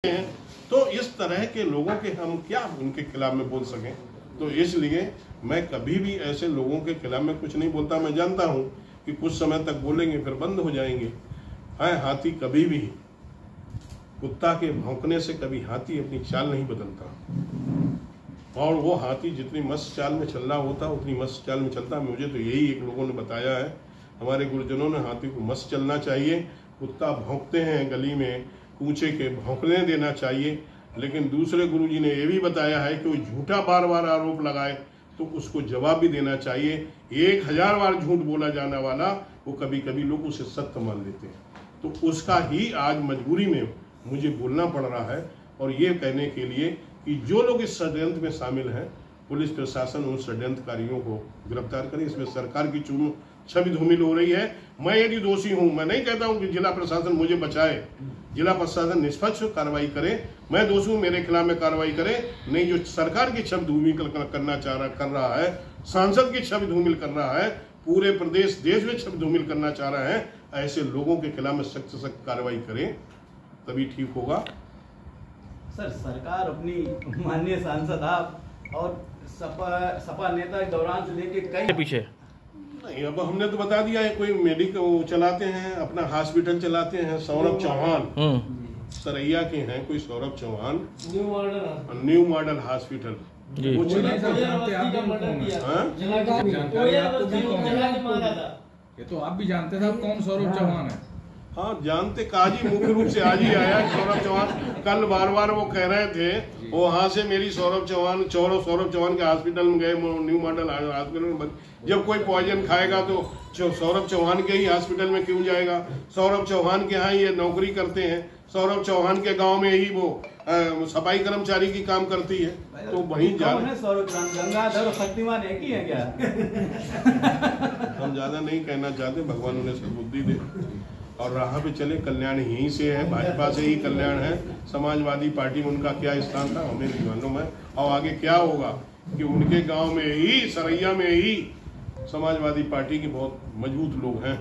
हैं, तो इस तरह के लोगों के हम क्या उनके खिलाफ में बोल सकें। तो इसलिए मैं कभी भी ऐसे लोगों के खिलाफ में कुछ नहीं बोलता। मैं जानता हूं कि कुछ समय तक बोलेंगे फिर बंद हो जाएंगे। हाथी कभी भी कुत्ता के भौंकने से कभी हाथी अपनी चाल नहीं बदलता, और वो हाथी जितनी मस्त चाल में चल रहा होता उतनी मस्त चाल में चलता। मुझे तो यही एक लोगों ने बताया है, हमारे गुरुजनों ने, हाथी को मस्त चलना चाहिए। कुत्ता भौंकते हैं गली में, कूचे के भौंकने देना चाहिए। लेकिन दूसरे गुरुजी ने यह भी बताया है कि वो झूठा बार बार आरोप लगाए तो उसको जवाब भी देना चाहिए। 1000 बार झूठ बोला जाने वाला वो कभी कभी लोग उसे सत्य मान लेते हैं। तो उसका ही आज मजबूरी में मुझे बोलना पड़ रहा है, और ये कहने के लिए कि जो लोग इस षड्यंत्र में शामिल हैं, पुलिस प्रशासन उन षड्यंत्रकारियों को गिरफ्तार करे। इसमें सरकार की छवि धूमिल हो रही है। मैं यदि दोषी हूं, मैं नहीं कहता हूं कि जिला प्रशासन मुझे बचाए, जिला प्रशासन निष्पक्ष कार्रवाई करे। मैं दोषी हूं, मेरे खिलाफ में कार्रवाई करे। नहीं, जो सरकार की छवि धूमिल कर रहा है, सांसद की छवि धूमिल कर रहा है, पूरे प्रदेश देश में छवि धूमिल करना चाह रहा है, ऐसे लोगों के खिलाफ में सख्त से सख्त कार्रवाई करे, तभी ठीक होगा। सर, सरकार अपनी माननीय सांसद आप और सपा नेता के दौरान से लेके कई पीछे नहीं, अब हमने तो बता दिया है। कोई मेडिकल चलाते हैं, अपना हॉस्पिटल चलाते हैं, सौरभ चौहान सरैया के हैं, कोई Saurabh Chauhan, new model hospital वो ये तो आप भी जानते थे कौन सौरभ चौहान है। हाँ जानते, आज ही मुख्य रूप से आज ही आया सौरभ चौहान। कल बार बार वो कह रहे थे वहां से मेरी सौरभ चौहान के हॉस्पिटल में गए, न्यू मॉडल हॉस्पिटल में। जब कोई पॉइजन खाएगा तो सौरभ चौहान के ही हॉस्पिटल में क्यों जाएगा? सौरभ चौहान के यहाँ ये नौकरी करते हैं, सौरभ चौहान के गांव में ही वो सफाई कर्मचारी की काम करती है, तो वहीं जा रहे हैं। सौरभ गंगाधर और शक्तिमान एक ही है क्या? हम ज्यादा नहीं कहना चाहते, भगवान उन्हें सद्बुद्धि दे और राह पे चले। कल्याण यहीं से है, भाजपा से ही कल्याण है। समाजवादी पार्टी में उनका क्या स्थान था हमें नहीं मालूम है, और आगे क्या होगा कि उनके गांव में ही, सरैया में ही समाजवादी पार्टी के बहुत मजबूत लोग हैं।